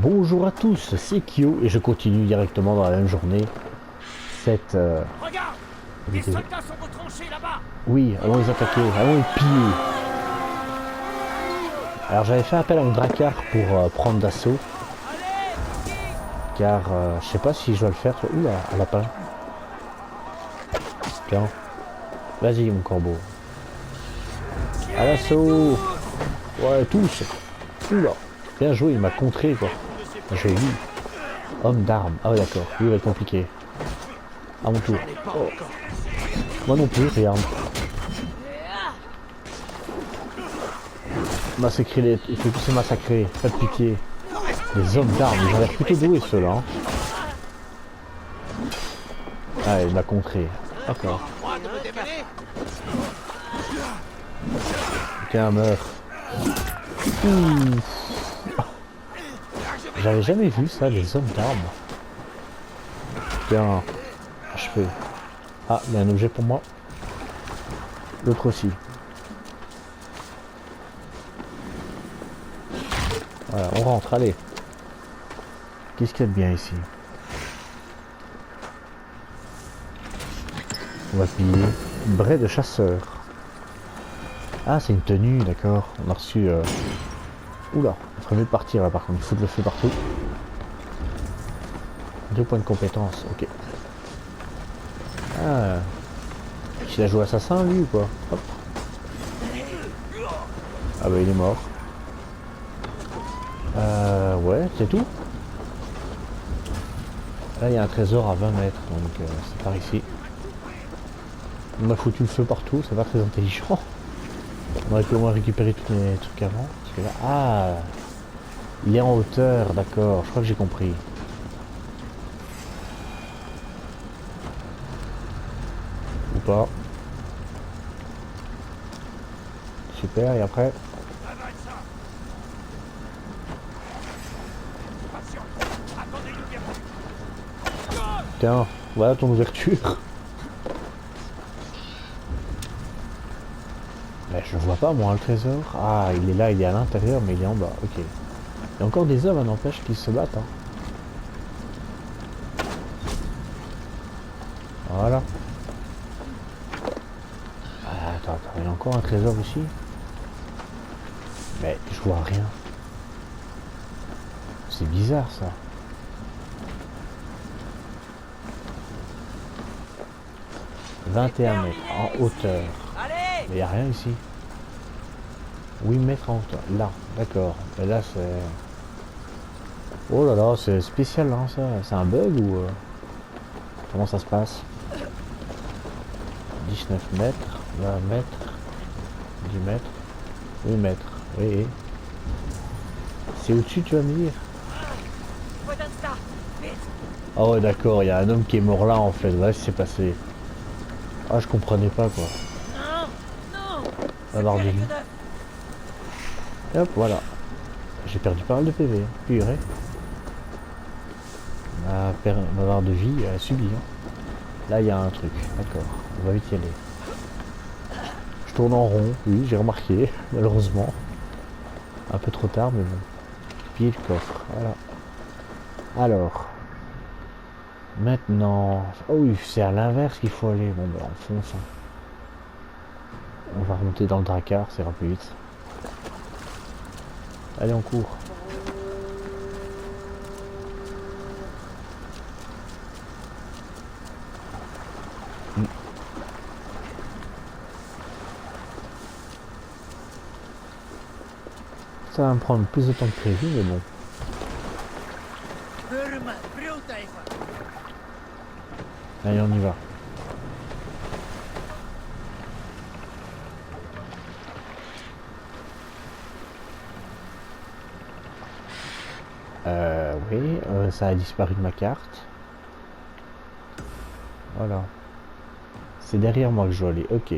Bonjour à tous, c'est Kyo et je continue directement dans la même journée cette... Regarde, les soldats sont retranchés là-bas. Oui, allons les attaquer, allons les piller. Alors j'avais fait appel à mon Drakkar pour prendre d'assaut, Allez, Viking. car je sais pas si je dois le faire. Oula, un lapin. Tiens, vas-y mon corbeau. À l'assaut. Ouais, tous. Oula, bien joué, il m'a contré quoi. J'ai vu. Homme d'armes. Ah ouais d'accord, lui il va être compliqué. À mon tour. Oh. Moi non plus, regarde. Massacrer les... Il faut tous se massacrer, pas de pitié. Les hommes d'armes, ils ont l'air plutôt doués ceux-là. Hein. Ah, il m'a contré. D'accord. Tiens, meurs. J'avais jamais vu ça, les hommes d'armes. Tiens, achevé. Ah, il y a un objet pour moi. L'autre aussi. Voilà, on rentre, allez. Qu'est-ce qu'il y a de bien ici? On va piller. Brais de chasseur. Ah, c'est une tenue, d'accord. On a reçu... Oula, il faudrait mieux partir là par contre. Il faut de le feu partout. 2 points de compétence, ok. Ah. Il a joué assassin lui ou quoi? Hop. Ah bah il est mort. Ouais, c'est tout. Là il y a un trésor à 20 mètres, donc c'est par ici. On a foutu le feu partout, c'est pas très intelligent. On aurait pu au moins récupérer tous les trucs avant. Parce que là, ah, il est en hauteur, d'accord, je crois que j'ai compris. Ou pas. Super, et après? Tiens, voilà ton ouverture. Mais je vois pas moi le trésor. Ah, il est là, il est à l'intérieur, mais il est en bas. Ok. Il y a encore des hommes, n'empêche, qui se battent. Hein. Voilà. Ah, attends, il y a encore un trésor ici. Mais je vois rien. C'est bizarre ça. « 21 mètres en hauteur. » Mais il n'y a rien ici. 8 mètres en hauteur. Là, d'accord. Et là, c'est... Oh là là, c'est spécial, hein, ça. C'est un bug ou... Comment ça se passe? 19 mètres, 20 mètres, 10 mètres, 8 mètres. Oui. C'est au-dessus, tu vas me dire? Ah ouais, d'accord, il y a un homme qui est mort là, en fait. Voilà ce qui s'est passé. Ah, je comprenais pas, quoi. La barre de vie. Et hop, voilà. J'ai perdu pas mal de PV. Purée. Ma barre de vie a subi. Hein. Là, il y a un truc. D'accord. On va vite y aller. Je tourne en rond. Oui, j'ai remarqué. Malheureusement. Un peu trop tard, mais bon. Piller le coffre. Voilà. Alors. Maintenant. Oh oui, c'est à l'inverse qu'il faut aller. Bon, ben, on fonce. Hein. On va remonter dans le Drakkar, ça ira plus vite. Allez, on court. Ça va me prendre plus de temps que prévu, mais bon. Allez, on y va. Oui, ça a disparu de ma carte. Voilà. C'est derrière moi que je dois aller, ok.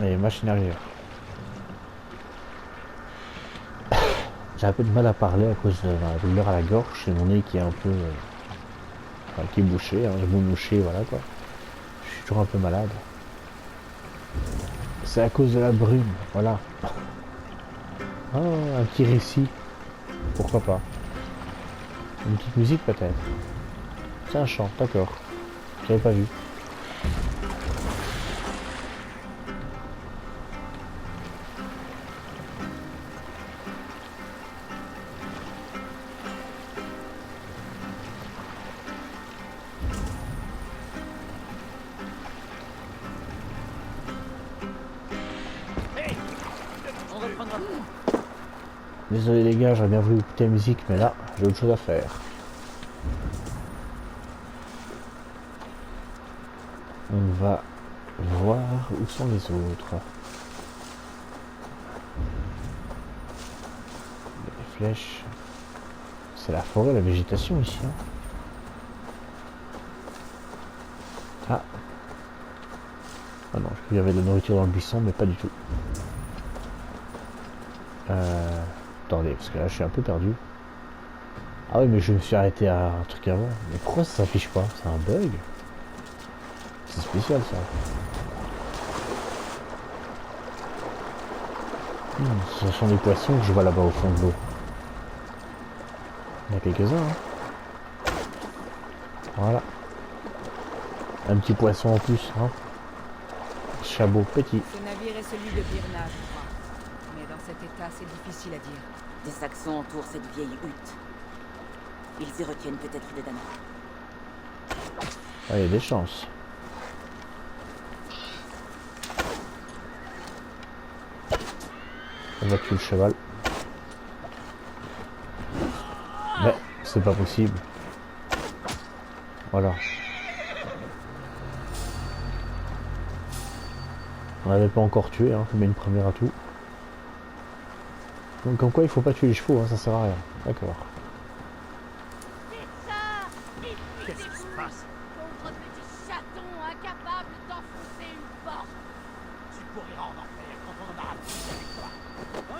Allez, machine arrière. J'ai un peu de mal à parler à cause de la douleur à la gorge et mon nez qui est un peu... enfin, qui est bouché, hein. J'ai beau moucher, voilà quoi. Je suis toujours un peu malade. C'est à cause de la brume, voilà. Ah, un petit récit. Pourquoi pas. Une petite musique peut-être. C'est un chant, d'accord. J'avais pas vu. Hey, on reprendra. Désolé les gars, j'aurais bien voulu écouter la musique, mais là, j'ai autre chose à faire. On va voir où sont les autres. Les flèches. C'est la forêt, la végétation ici. Hein. Ah. Ah non, je crois qu'il y avait de la nourriture dans le buisson, mais pas du tout. Attendez, parce que là je suis un peu perdu. Ah oui, mais je me suis arrêté à un truc avant. Mais pourquoi ça s'affiche pas? C'est un bug? C'est spécial ça. Ce sont des poissons que je vois là-bas au fond de l'eau. Il y en a quelques-uns. Hein. Voilà. Un petit poisson en plus. Hein. Chabot petit. Ce navire est celui de Birna, je crois. Mais dans cet état, c'est difficile à dire. Des Saxons entourent cette vieille hutte. Ils y retiennent peut-être des Danois. Ah, il y a des chances. On va tuer le cheval. Mais c'est pas possible. Voilà. On l'avait pas encore tué, hein, mais une première atout. Donc comme quoi il faut pas tuer les chevaux, hein, ça sert à rien. D'accord. Qu'est-ce qui se passe? Pauvre petit chaton incapable d'enfoncer une porte. Tu pourriras en enfer quand on en aura plus avec toi.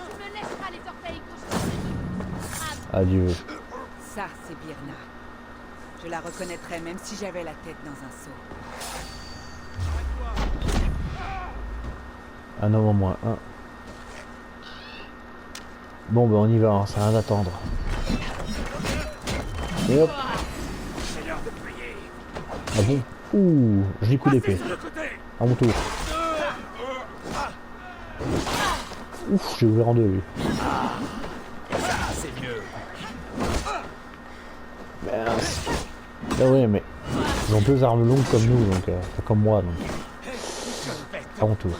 Tu me laisseras les orteils gauche. Adieu. Ça, c'est Birna. Je la reconnaîtrais même si j'avais la tête dans un seau. Un homme en moins, un. Bon ben on y va, hein, ça rien d'attendre. Et hop. C'est l'heure de payer. Ah bon? Ouh, joli coup d'épée. De côté. À mon tour. Ouf, j'ai ouvert en deux lui. Ça, c'est mieux. Mince. Ah ouais, mais ils ont deux armes longues comme nous, donc enfin, comme moi, donc. À mon tour.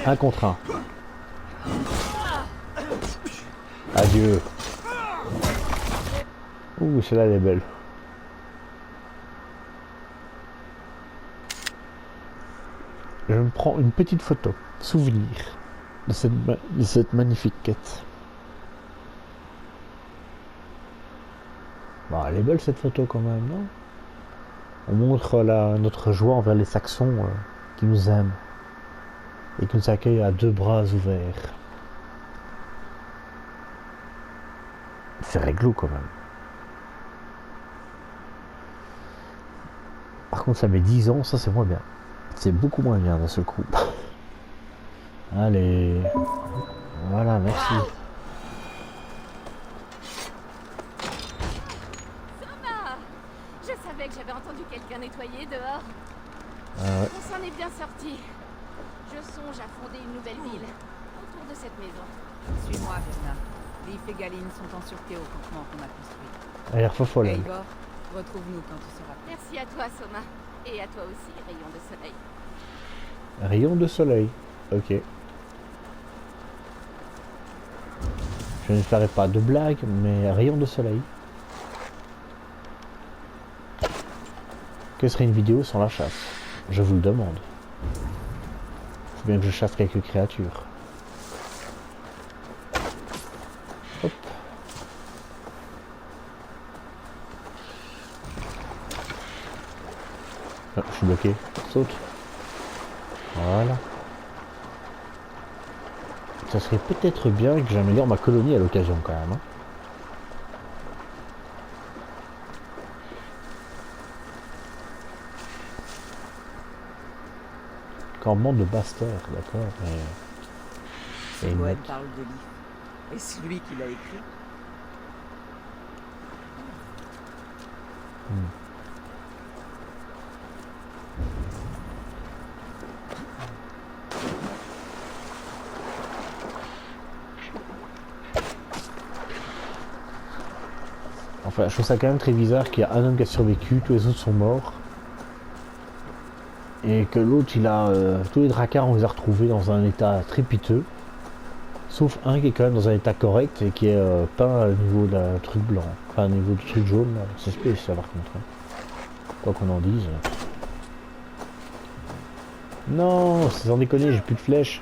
Un contre un. Adieu. Ouh, celle-là elle est belle. Je me prends une petite photo, souvenir de cette magnifique quête. Bon, elle est belle cette photo quand même, non? On montre notre joie envers les Saxons qui nous aiment et qui nous accueillent à deux bras ouverts. C'est réglo quand même. Par contre ça met 10 ans, ça c'est moins bien. C'est beaucoup moins bien d'un seul coup. Allez. Voilà, merci. Thomas, je savais que j'avais entendu quelqu'un nettoyer dehors. Ouais. On s'en est bien sorti. Je songe à fonder une nouvelle ville autour de cette maison. Suis-moi, Birna. Leif et Galine sont en sûreté au campement qu'on a construit. Elle a l'air fofolle. elle. Eivor, retrouve-nous quand tu seras prêt. Merci à toi, Soma. Et à toi aussi, rayon de soleil. Rayon de soleil. Ok. Je ne ferai pas de blague, mais rayon de soleil. Que serait une vidéo sans la chasse? Je vous le demande. Faut bien que je chasse quelques créatures. Hop. Ah, je suis bloqué. Saute. Voilà. Ça serait peut-être bien que j'améliore ma colonie à l'occasion quand même. Hein. Campement de basse terre, d'accord, mais Ce Et une poème note. parle de Leaf. Est-ce lui qui l'a écrit? Enfin, je trouve ça quand même très bizarre qu'il y a un homme qui a survécu, tous les autres sont morts. Et que l'autre, il a... tous les dracards, on les a retrouvés dans un état très piteux. Sauf un qui est quand même dans un état correct et qui est peint au niveau de la truc blanc. Enfin, au niveau du truc jaune, là. C'est spécial par contre. Hein. Quoi qu'on en dise. Non, c'est sans déconner, j'ai plus de flèches.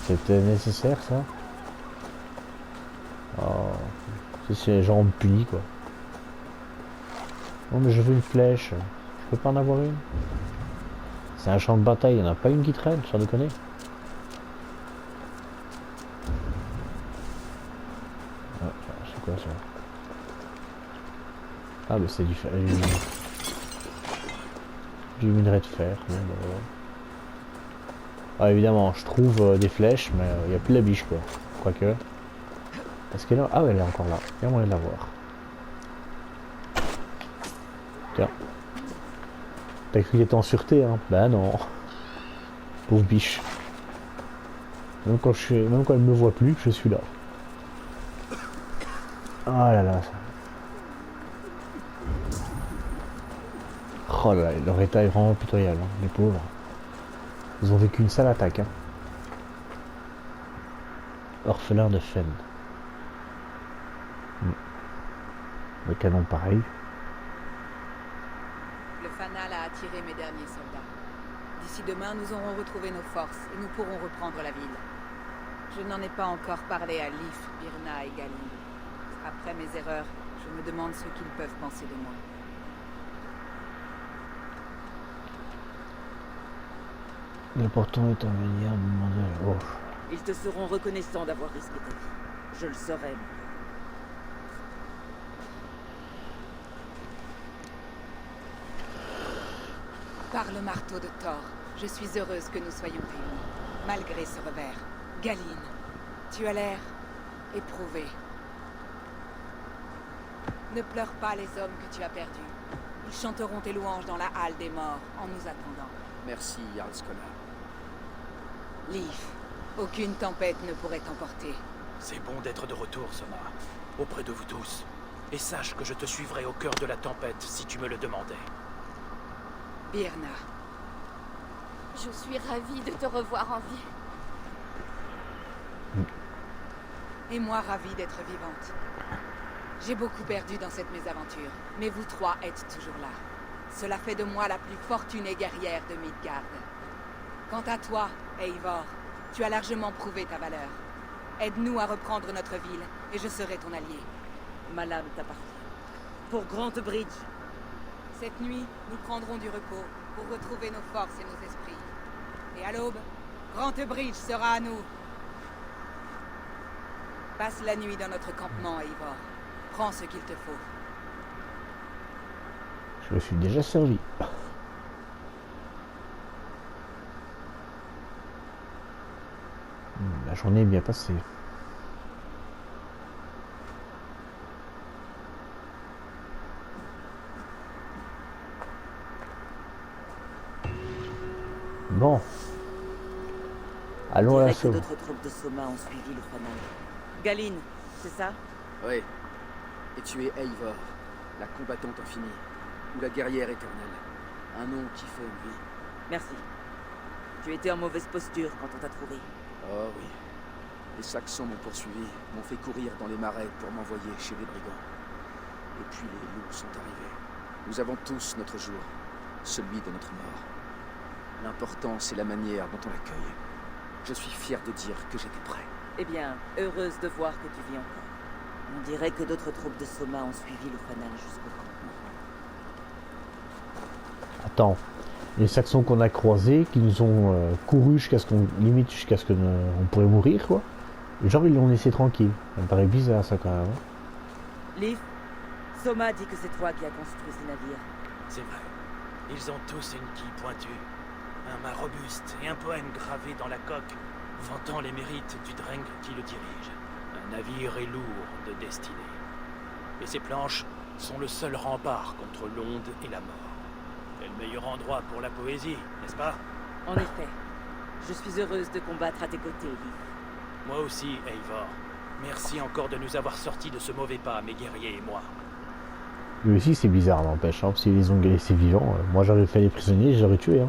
C'était nécessaire ça. Oh, c'est les gens me punissent quoi. Non mais je veux une flèche. Je peux pas en avoir une. C'est un champ de bataille, il n'y en a pas une qui traîne, sans déconner. Ah, c'est quoi ça? Ah mais c'est du minerai de fer. Bon, bah, voilà. Ah évidemment, je trouve des flèches, mais il n'y a plus la biche quoi. Quoique. Est-ce qu'elle est là? Ah ouais, elle est encore là. Il y a moyen de la voir. Tiens. T'as cru qu'elle était en sûreté, hein? Ben non. Pauvre biche. Même quand elle me voit plus, je suis là. Ah là là. Oh là là, leur état est vraiment pitoyable, hein, les pauvres. Ils ont vécu une sale attaque. Hein. Orphelin de Fen. Le canon pareil. Le fanal a attiré mes derniers soldats. D'ici demain, nous aurons retrouvé nos forces et nous pourrons reprendre la ville. Je n'en ai pas encore parlé à Leaf, Birna et Galine. Après mes erreurs, je me demande ce qu'ils peuvent penser de moi. L'important est en venir à demander. Oh. Ils te seront reconnaissants d'avoir risqué ta vie. Je le saurai. Par le marteau de Thor, je suis heureuse que nous soyons réunis, malgré ce revers. Galine, tu as l'air éprouvé. Ne pleure pas les hommes que tu as perdus. Ils chanteront tes louanges dans la halle des morts en nous attendant. Merci, Jarl Skolla. Leaf, aucune tempête ne pourrait t'emporter. C'est bon d'être de retour, Soma, auprès de vous tous. Et sache que je te suivrai au cœur de la tempête si tu me le demandais. Birna, Je suis ravie de te revoir en vie. et moi ravie d'être vivante. J'ai beaucoup perdu dans cette mésaventure, mais vous trois êtes toujours là. Cela fait de moi la plus fortunée guerrière de Midgard. Quant à toi, Eivor, tu as largement prouvé ta valeur. Aide-nous à reprendre notre ville, et je serai ton allié. Ma lame t'appartient. Pour Grant Bridge. Cette nuit, nous prendrons du repos pour retrouver nos forces et nos esprits. Et à l'aube, Grant Bridge sera à nous. Passe la nuit dans notre campement, Eivor. Prends ce qu'il te faut. Je me suis déjà servi. La journée est bien passée. Bon. Allons à Dirais que l'assaut. d'autres troupes de Soma ont suivi le fanal. Galine, c'est ça? Oui. Et tu es Eivor, la combattante infinie, ou la guerrière éternelle. Un nom qui fait une vie. Merci. Tu étais en mauvaise posture quand on t'a trouvé. Oh oui. Les Saxons m'ont poursuivi, m'ont fait courir dans les marais pour m'envoyer chez les brigands. Et puis les loups sont arrivés. Nous avons tous notre jour, celui de notre mort. L'important, c'est la manière dont on l'accueille. Je suis fier de dire que j'étais prêt. Eh bien, heureuse de voir que tu vis encore. On dirait que d'autres troupes de Soma ont suivi le fanal jusqu'au campement. Attends. Les Saxons qu'on a croisés, qui nous ont couru jusqu'à ce qu'on limite jusqu'à ce qu'on pourrait mourir, quoi. Et genre ils l'ont laissé tranquille. Ça me paraît bizarre ça quand même. Hein. Leaf, Soma dit que c'est toi qui as construit ces navires. C'est vrai. Ils ont tous une quille pointue, un mât robuste et un poème gravé dans la coque. vantant les mérites du Dreng qui le dirige. Un navire est lourd de destinée. Et ses planches sont le seul rempart contre l'onde et la mort. C'est le meilleur endroit pour la poésie, n'est-ce pas? En effet, je suis heureuse de combattre à tes côtés, Leaf. Moi aussi, Eivor. Merci encore de nous avoir sortis de ce mauvais pas, mes guerriers et moi. Lui aussi, c'est bizarre, n'empêche. Hein, s'ils les ont laissés vivants, moi j'aurais fait les prisonniers, j'aurais tué. Hein.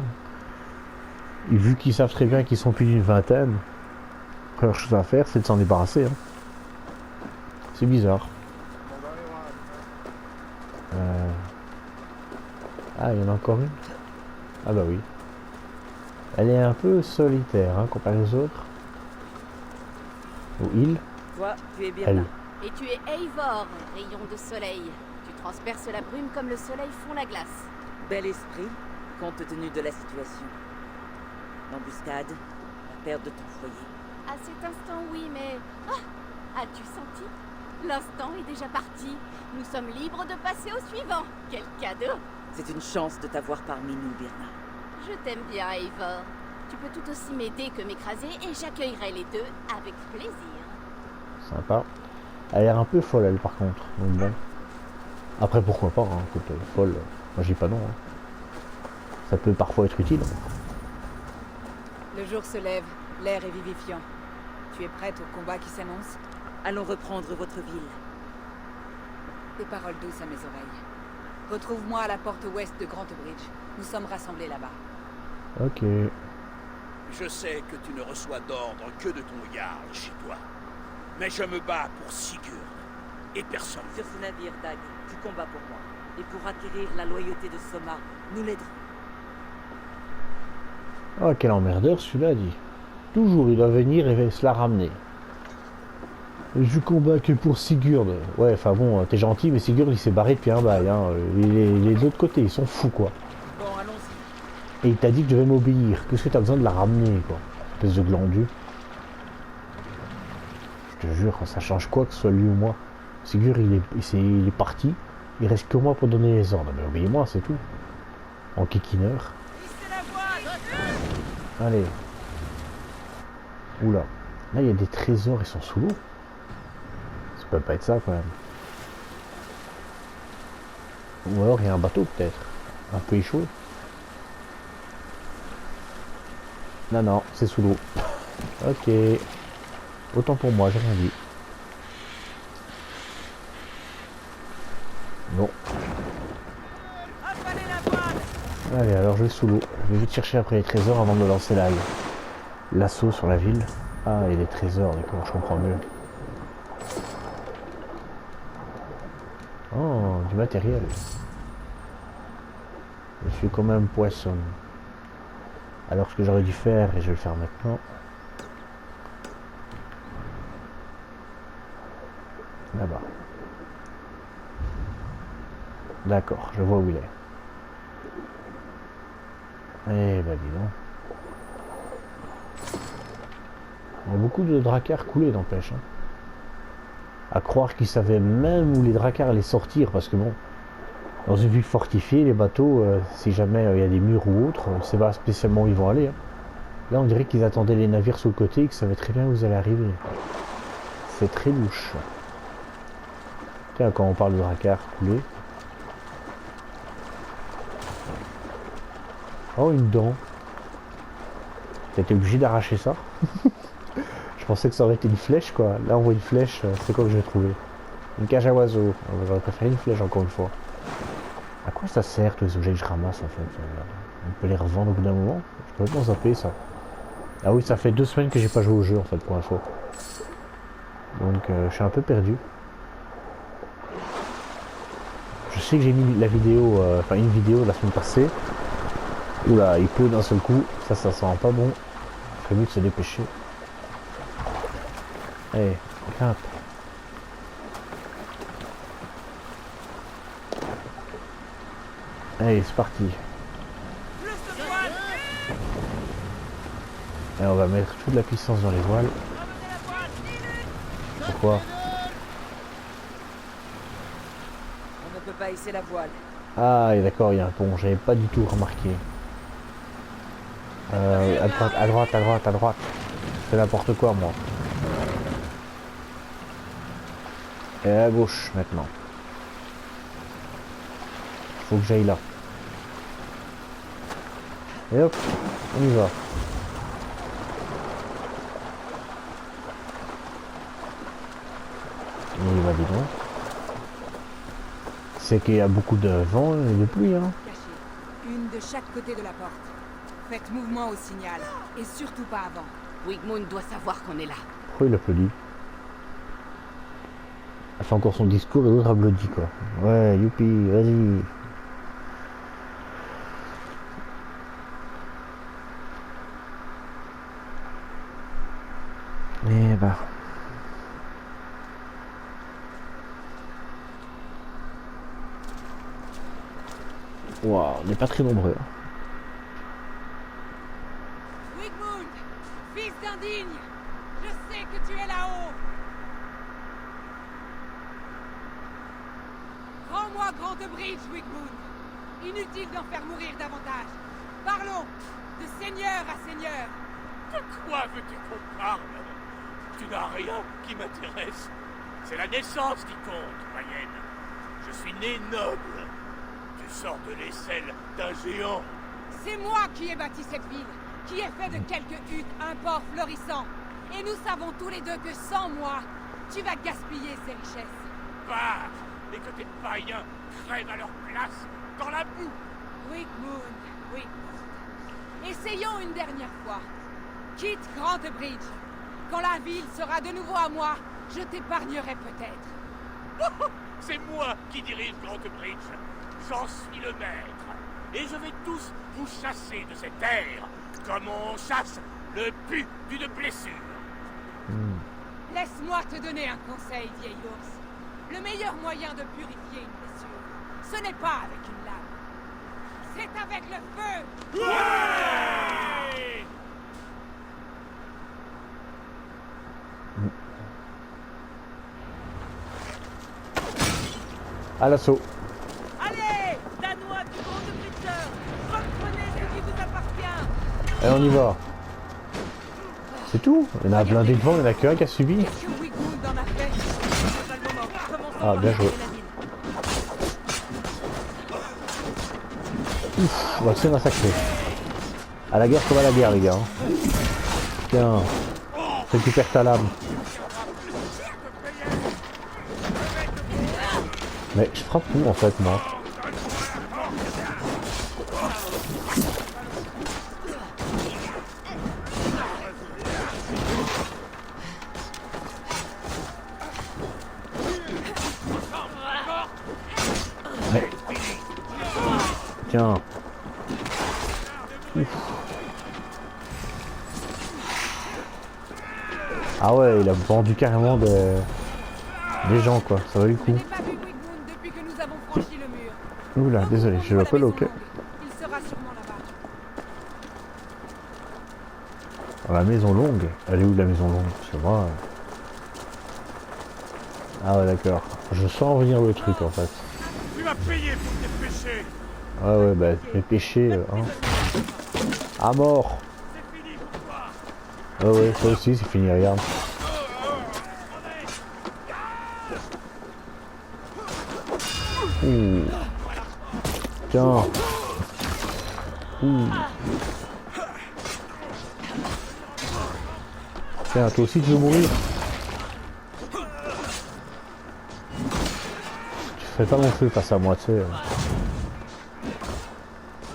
Et vu qu'ils savent très bien qu'ils sont plus d'une vingtaine, la première chose à faire, c'est de s'en débarrasser. Hein. C'est bizarre. Ah, il y en a encore une. Ah bah oui. Elle est un peu solitaire, hein, comparée aux autres. Ou il. Toi, tu es bien Elle. là. Et tu es Eivor, rayon de soleil. Tu transperces la brume comme le soleil fond la glace. Bel esprit, compte tenu de la situation. L'embuscade, la perte de ton foyer. À cet instant, oui, mais... Ah, as-tu senti? L'instant est déjà parti. Nous sommes libres de passer au suivant. Quel cadeau! C'est une chance de t'avoir parmi nous, Birna. Je t'aime bien, Eivor. Tu peux tout aussi m'aider que m'écraser et j'accueillerai les deux avec plaisir. Sympa. Elle a l'air un peu folle, elle, par contre. Donc bon. Après, pourquoi pas, hein. Écoute, folle, moi je dis pas non. Hein. Ça peut parfois être utile. Le jour se lève, l'air est vivifiant. Tu es prête au combat qui s'annonce? Allons reprendre votre ville. Des paroles douces à mes oreilles. Retrouve-moi à la porte ouest de Grantebridge. Nous sommes rassemblés là-bas. Ok. Je sais que tu ne reçois d'ordre que de ton Jarl chez toi. Mais je me bats pour Sigurd. Et personne. Sur ce navire, Dag, tu combats pour moi. Et pour acquérir la loyauté de Soma, nous l'aiderons. Oh, quel emmerdeur celui-là dit. Toujours, il doit venir et se la ramener. Je combats que pour Sigurd. Ouais, enfin bon, t'es gentil, mais Sigurd il s'est barré depuis un bail. Hein. Les de l'autre côté, ils sont fous quoi. Bon, allons-y. Et il t'a dit que je devais m'obéir. Qu'est-ce que t'as besoin de la ramener quoi? Espèce de glandu. Je te jure, ça change quoi que ce soit lui ou moi. Sigurd il est parti. Il reste que moi pour donner les ordres. Mais obéis-moi, c'est tout. En kikineur. Allez. Oula. Là, il y a des trésors, ils sont sous l'eau. Ça peut pas être ça, quand même. Ou alors, il y a un bateau, peut-être. Un peu échoué. Non, non, c'est sous l'eau. Ok. Autant pour moi, j'ai rien dit. Non. Allez, alors je vais sous l'eau. Je vais vite chercher après les trésors avant de lancer l'assaut sur la ville. Ah, et les trésors, d'accord, je comprends mieux. Oh, du matériel. Je suis quand même poisson. Alors ce que j'aurais dû faire, et je vais le faire maintenant. Là-bas. D'accord, je vois où il est. Eh ben dis donc. Il y a beaucoup de dracars coulés n'empêche. Hein. À croire qu'ils savaient même où les dracars allaient sortir, parce que bon, dans une ville fortifiée, les bateaux, si jamais il y a des murs ou autre, on ne sait pas spécialement où ils vont aller. Hein. Là on dirait qu'ils attendaient les navires sur le côté et qu'ils savaient très bien où ils allaient arriver. C'est très louche. Tiens, quand on parle de dracars coulés. Oh, une dent. T'as été obligé d'arracher ça. Je pensais que ça aurait été une flèche quoi. Là on voit une flèche, c'est quoi que je vais trouver? Une cage à oiseaux. J'aurais préféré une flèche encore une fois. À quoi ça sert tous les objets que je ramasse en fait? On peut les revendre au bout d'un moment? Je peux complètement zapper ça. Ah oui, ça fait 2 semaines que j'ai pas joué au jeu en fait pour l'info. Donc je suis un peu perdu. Je sais que j'ai mis la vidéo, enfin une vidéo la semaine passée. Oula, il pleut d'un seul coup, ça sent pas bon. Il faut mieux de se dépêcher. Allez, grimpe. Allez, c'est parti. Et on va mettre toute la puissance dans les voiles. Pourquoi? On ne peut pas hisser la voile. Ah, et d'accord, il y a un pont, j'avais pas du tout remarqué. À droite, à droite, à droite, à droite. fais n'importe quoi moi. Et à gauche maintenant. Faut que j'aille là. Et hop, on y va. On y va, dis donc. C'est qu'il y a beaucoup de vent et de pluie, hein. Cachez. Une de chaque côté de la porte. Faites mouvement au signal. Et surtout pas avant. Wigmund doit savoir qu'on est là. Pourquoi il applaudit? Elle fait encore son discours et l'autre applaudit, quoi. Ouais, youpi, vas-y. Eh bah. Waouh, on n'est pas très nombreux. Wigmund, fils d'indigne, je sais que tu es là-haut. Rends-moi Grande Bridge, Wigmund. Inutile d'en faire mourir davantage. Parlons, de seigneur à seigneur. De quoi veux-tu qu'on parle? Tu n'as rien qui m'intéresse. C'est la naissance qui compte, païenne. Je suis né noble. Tu sors de l'aisselle d'un géant. C'est moi qui ai bâti cette ville, qui ai fait de quelques huttes un port florissant. Et nous savons tous les deux que sans moi, tu vas gaspiller ces richesses. Pars et que tes païens crèvent à leur place dans la boue. Wigmund, Wigmund. Essayons une dernière fois. Quitte Grande Bridge. Quand la ville sera de nouveau à moi, je t'épargnerai peut-être. C'est moi qui dirige Grande Bridge. J'en suis le maître. Et je vais tous vous chasser de cette terre, comme on chasse le pu d'une blessure. Laisse-moi te donner un conseil, vieil ours. Le meilleur moyen de purifier une blessure, ce n'est pas avec une lame. C'est avec le feu. Ouais! À l'assaut. Allez, Danois du Grande Bridge, reprenez ce qui vous appartient. Et on y va. C'est tout. Il y en a blindé devant, il n'y en a qu'un qui a subi. Qu'est-ce que Wigmund en a fait? C'est pas le moment. Commençons Ah, par bien joué. libérer la ville. Ouf, on va se faire massacrer. À la guerre comme à la guerre, les gars. Tiens, récupère ta lame. Mais je frappe où en fait, moi? Mais... Tiens. Ouf. Ah ouais, il a vendu carrément des gens, quoi. Ça va du Je coup. n'ai pas vu Wigmund depuis que nous avons franchi le mur. Oula, désolé, je l'appelle au ok. Il sera sûrement là-bas. La maison longue. Elle est où la maison longue? Parce que moi... Ah ouais, d'accord. Je sens venir le truc en fait. Tu vas payer pour tes péchés. Ah ouais, bah mes péchés, hein. À mort. C'est fini pour toi. Ah ouais, ça aussi c'est fini, regarde. Ouh. Tiens. Ouh. Tiens, toi aussi tu veux mourir? Tu fais pas mon feu face à moi, tu sais.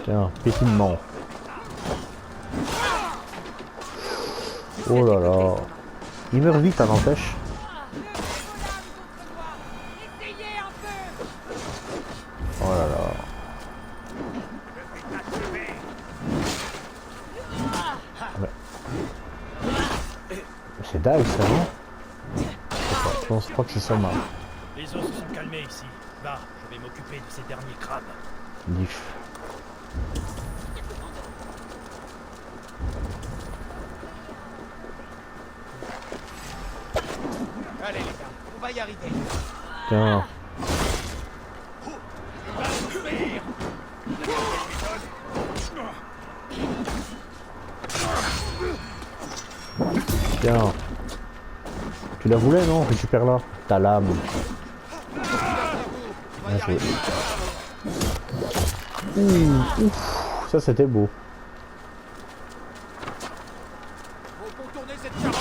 Tiens, pétinement. Oh là là. Il meurt vite, ça n'empêche. Essayez un peu. Oh là là. C'est dingue ça, non? Je pense pas que c'est ça, marre. Les eaux se sont calmées ici. Va, je vais m'occuper de ces derniers crabes. Diff. Allez les gars, on va y arriver. Tiens. Tiens. Tu la voulais, non? Récupère-la. Ta lame. Bien joué. Ouf, ça c'était beau. Faut contourner cette carotte.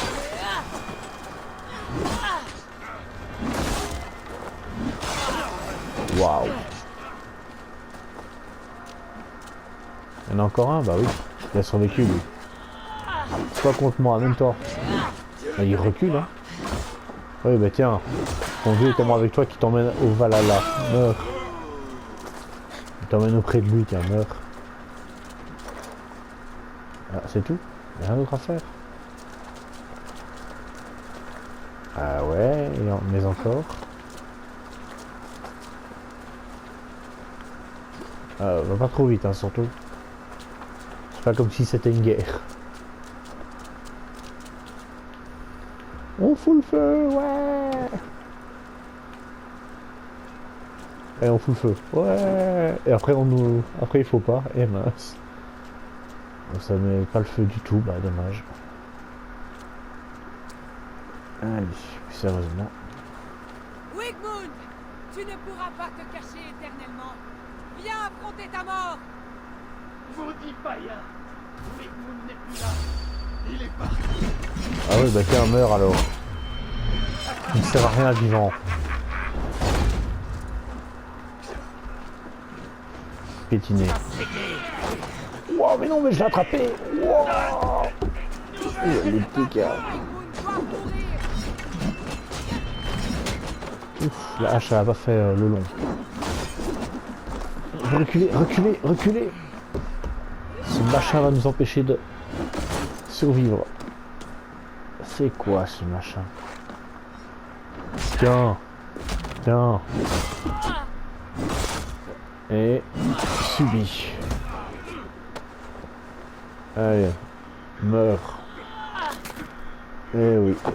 Waouh. Il y en a encore un? Bah oui. Il a survécu lui. Toi contre moi, amène-toi. Ah, il recule hein. Oui bah tiens. Ton vieux est tellement avec toi qui t'emmène au Valhalla. Meurs. Il t'emmène auprès de lui, tiens, meurs. Ah, c'est tout? Il n'y a rien d'autre à faire. Ah ouais, mais encore. Va pas trop vite, hein, surtout. C'est pas comme si c'était une guerre. On fout le feu, ouais. Et on fout le feu, ouais. Et après après il faut pas, et mince. Donc ça met pas le feu du tout, bah dommage. Allez, plus sérieusement. Wigmund, tu ne pourras pas te cacher éternellement. Viens affronter ta mort. Vous dis païen. Wigmund n'est plus là. Il est parti. Ah oui, bah tiens, meurs alors. Il ne sert à rien vivant. Pétiné. Wow, mais non, mais je l'ai attrapé. Wow. Il y a des petits gars. Wigmund doit mourir. Ouf, la hache, elle a pas fait le long. Reculez, reculez, reculez. Ce machin va nous empêcher de survivre. C'est quoi ce machin? Tiens. Tiens. Et subi. Allez. Meurs. Eh oui. Ton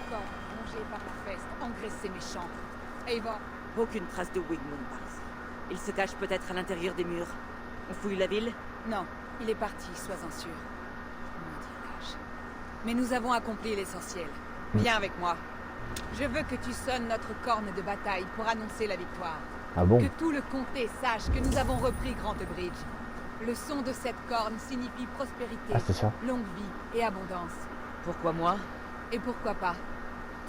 corps rongé par la peste engraisse ces méchants. Eivor, Aucune trace de Wigmund par ici. Il se cache peut-être à l'intérieur des murs. On fouille la ville? non, il est parti, sois-en sûr. Maudit lâche. Mais nous avons accompli l'essentiel. Viens avec moi. Je veux que tu sonnes notre corne de bataille pour annoncer la victoire. Ah bon? Que tout le comté sache que nous avons repris Grantebridge. Le son de cette corne signifie prospérité, Ah, c'est ça. longue vie et abondance. Pourquoi moi? Et pourquoi pas?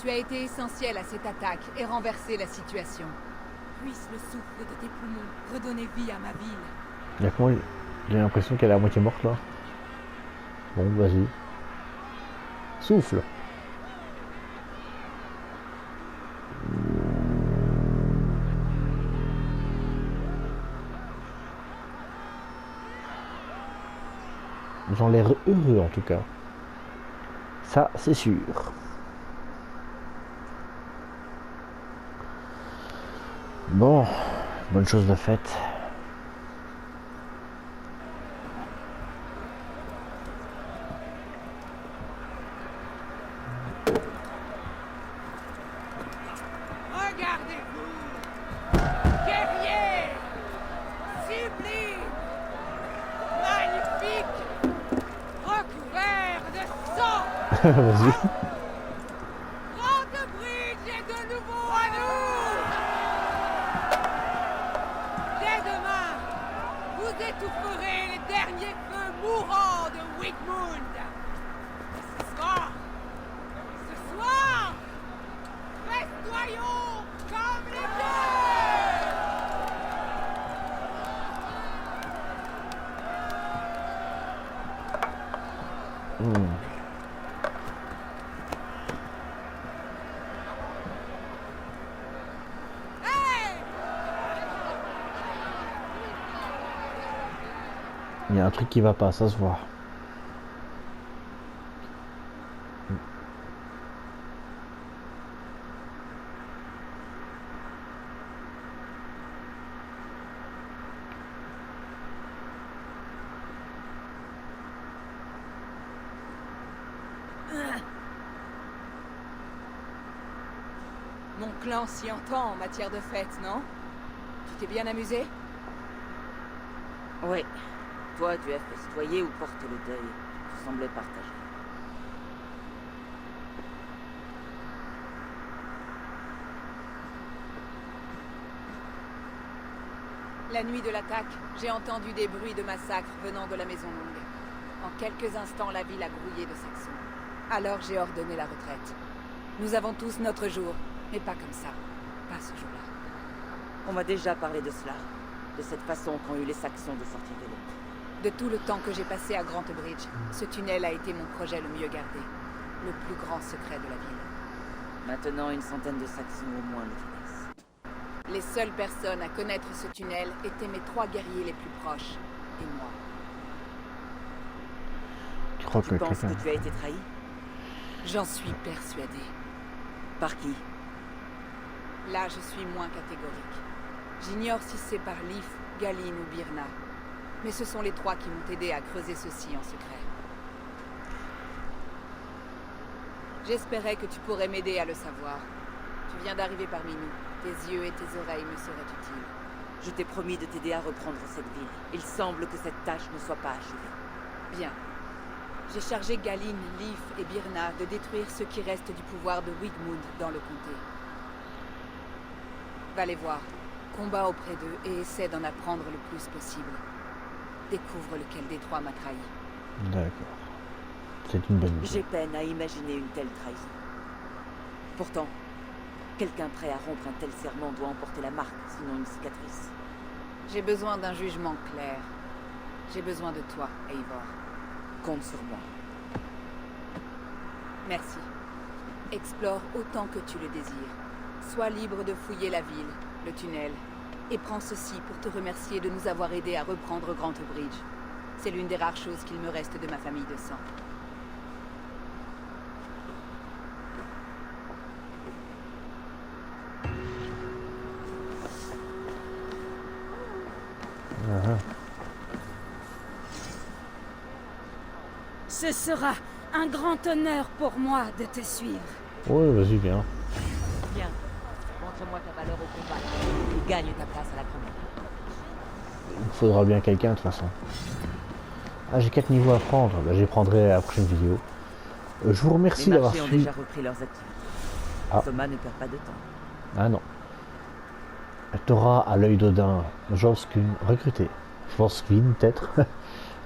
Tu as été essentiel à cette attaque et renversé la situation. Puisse le souffle de tes poumons redonner vie à ma ville. Il y a que moi, j'ai l'impression qu'elle est à moitié morte là. Bon, vas-y. Souffle. Ils ont l'air heureux en tout cas. Ça, c'est sûr. Bon, bonne chose de faite. Regardez-vous! Guerrier! Sublime! Magnifique! Recouvert de sang! Vas-y. Grantebridge est de nouveau à nous! Dès demain, vous étoufferez les derniers feux mourants de Wigmund! Ce soir, festoyons comme les dieux! Hey! Il y a un truc qui va pas, ça se voit. Mon clan s'y entend en matière de fête, non? Tu t'es bien amusé? Ouais. toi, tu as festoyé ou porté le deuil. Tu semblais partager. La nuit de l'attaque, j'ai entendu des bruits de massacre venant de la Maison Longue. En quelques instants, la ville a grouillé de Saxons. Alors j'ai ordonné la retraite. Nous avons tous notre jour, mais pas comme ça. Pas ce jour-là. On m'a déjà parlé de cela. De cette façon qu'ont eu les Saxons de sortir de l'eau. De tout le temps que j'ai passé à Grantebridge, ce tunnel a été mon projet le mieux gardé. Le plus grand secret de la ville. Maintenant, une centaine de Saxons au moins le connaissent. Les seules personnes à connaître ce tunnel étaient mes 3 guerriers les plus proches, et moi. Tu crois Tu que penses quelqu'un... que tu as été trahi? J'en suis persuadée. Par qui? Là, je suis moins catégorique. J'ignore si c'est par Leif, Galine ou Birna. Mais ce sont les 3 qui m'ont aidé à creuser ceci en secret. J'espérais que tu pourrais m'aider à le savoir. Tu viens d'arriver parmi nous. Tes yeux et tes oreilles me seraient utiles. Je t'ai promis de t'aider à reprendre cette ville. Il semble que cette tâche ne soit pas achevée. Bien. J'ai chargé Galine, Leif et Birna de détruire ce qui reste du pouvoir de Wigmund dans le comté. Va les voir. Combat auprès d'eux et essaie d'en apprendre le plus possible. Découvre lequel des 3 m'a trahi. D'accord. C'est une bonne idée. J'ai peine à imaginer une telle trahison. Pourtant, quelqu'un prêt à rompre un tel serment doit emporter la marque, sinon une cicatrice. J'ai besoin d'un jugement clair. J'ai besoin de toi, Eivor. Compte sur moi. Merci. Explore autant que tu le désires. Sois libre de fouiller la ville, le tunnel, et prends ceci pour te remercier de nous avoir aidés à reprendre Grantebridge. C'est l'une des rares choses qu'il me reste de ma famille de sang. Ce sera un grand honneur pour moi de te suivre. Ouais, vas-y, viens. Viens, montre-moi ta valeur au combat. Et gagne ta place à la première. Il me faudra bien quelqu'un de toute façon. Ah, j'ai 4 niveaux à prendre. Bah, je les prendrai à la prochaine vidéo. Je vous remercie Les d'avoir marchés ont suivi. déjà repris leurs activités. Ah. Thomas ne perd pas de temps. Ah non. Thora à l'œil d'Odin. Josquin recruté. Josquin peut-être.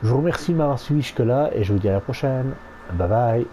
Je vous remercie de m'avoir suivi jusque là et je vous dis à la prochaine. Bye bye.